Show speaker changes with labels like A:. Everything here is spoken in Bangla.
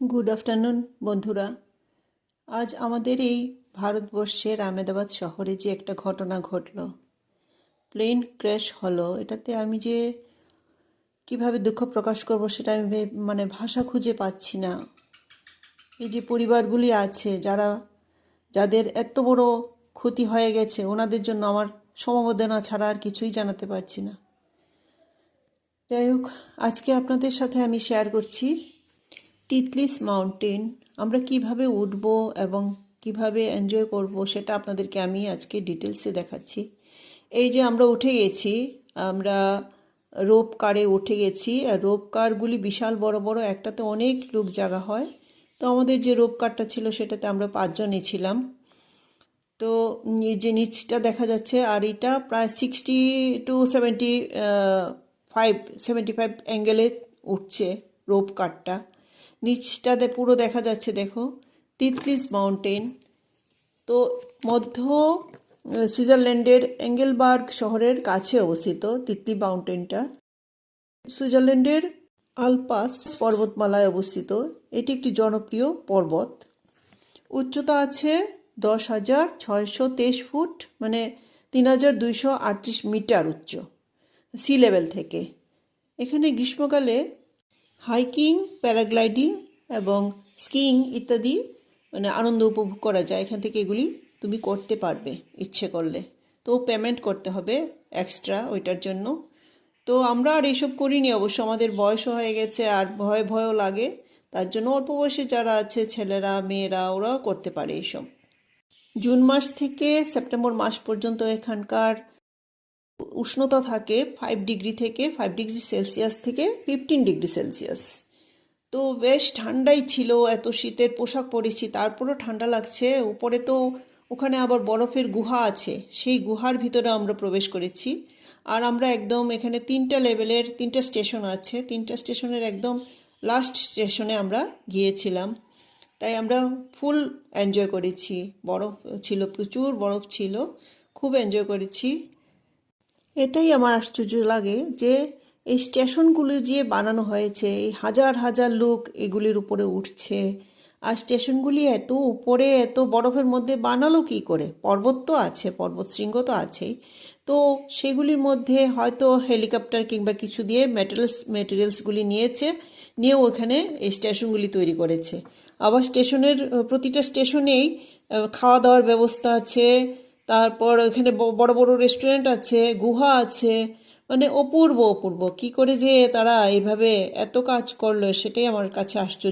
A: গুড আফটারনুন বন্ধুরা। আজ আমাদের এই ভারতবর্ষের আহমেদাবাদ শহরে যে একটা ঘটনা ঘটলো, প্লেন ক্র্যাশ হলো, এটাতে আমি যে কিভাবে দুঃখ প্রকাশ করব সেটা আমি ভাষা খুঁজে পাচ্ছি না। এই যে পরিবারগুলি আছে যাদের এত বড় ক্ষতি হয়ে গেছে, ওনাদের জন্য আমার সমবেদনা ছাড়া আর কিছুই জানাতে পারছি না। যাই হোক, আজকে আপনাদের সাথে আমি শেয়ার করছি তিতলিস মাউন্টেন আমরা কিভাবে উঠব এবং কিভাবে এনজয় করব সেটা আপনাদেরকে আমি আজকে ডিটেলসে দেখাচ্ছি। এই যে আমরা উঠে গেছি, আমরা রোপ কারে উঠে গেছি। আর রোপ কারগুলি বিশাল বড় বড়, একটাতে অনেক লোক জায়গা হয়। তো আমাদের যে রোপ কারটা ছিল সেটাতে আমরা 5 জনই ছিলাম। তো এই যে নিচটা দেখা যাচ্ছে, আর এটা প্রায় 60 to 75 অ্যাঙ্গেলে উঠছে রোপ কারটা। নিচটাতে পুরো দেখা যাচ্ছে, দেখো, তিতলিস মাউন্টেন। তো মধ্য সুইজারল্যান্ডের এঙ্গেলবার্গ শহরের কাছে অবস্থিত তিতলি মাউন্টেনটা। সুইজারল্যান্ডের আলপাস পর্বতমালায় অবস্থিত। এটি একটি জনপ্রিয় পর্বত। উচ্চতা আছে 10,623 ফুট, মানে 3,238 মিটার উচ্চ সি লেভেল থেকে। এখানে গ্রীষ্মকালে হাইকিং, প্যারাগ্লাইডিং এবং স্কিইং ইত্যাদি আনন্দ উপভোগ করা যায়। এখান থেকে এগুলি তুমি করতে পারবে ইচ্ছে করলে। তো পেমেন্ট করতে হবে এক্সট্রা ওইটার জন্য। তো আমরা আর এইসব করিনি, অবশ্য আমাদের বয়সও হয়ে গেছে আর ভয়ও লাগে। তার জন্য অল্প বয়সে যারা আছে, ছেলেরা মেয়েরা, ওরাও করতে পারে এইসব। জুন মাস থেকে সেপ্টেম্বর মাস পর্যন্ত এখানকার উষ্ণতা থাকে 5 ডিগ্রি থেকে 5 ডিগ্রি সেলসিয়াস থেকে 15 ডিগ্রি সেলসিয়াস। তো বেশ ঠান্ডাই ছিল, এত শীতের পোশাক পরেছি তারপরও ঠান্ডা লাগছে। উপরে তো ওখানে আবার বরফের গুহা আছে, সেই গুহার ভিতরে আমরা প্রবেশ করেছি। আর আমরা একদম এখানে 3টা লেভেলের 3টা স্টেশন আছে, 3টা স্টেশনের একদম লাস্ট স্টেশনে আমরা গিয়েছিলাম। তাই আমরা ফুল এনজয় করেছি। বরফ ছিল, প্রচুর বরফ ছিল, খুব এনজয় করেছি। এটাই আমার আশ্চর্য লাগে যে এই স্টেশনগুলো যে বানানো হয়েছে, এই হাজার হাজার লোক এগুলির উপরে উঠছে। আর স্টেশনগুলি এত উপরে, এত বরফের মধ্যে বানালো কী করে? পর্বত তো আছে, পর্বত শৃঙ্গ তো আছেই। তো সেগুলির মধ্যে হয়তো হেলিকপ্টার কিংবা কিছু দিয়ে মেটেরিয়ালসগুলি নিয়ে ওখানে এই স্টেশনগুলি তৈরি করেছে। আবার স্টেশনের প্রতিটা স্টেশনেই খাওয়া দাওয়ার ব্যবস্থা আছে। তারপর এখানে বড় বড় রেস্টুরেন্ট আছে, গুহা আছে। অপূর্ব অপূর্ব, কি করে যে তারা এইভাবে এত কাজ করলো সেটাই আমার কাছে আশ্চর্য।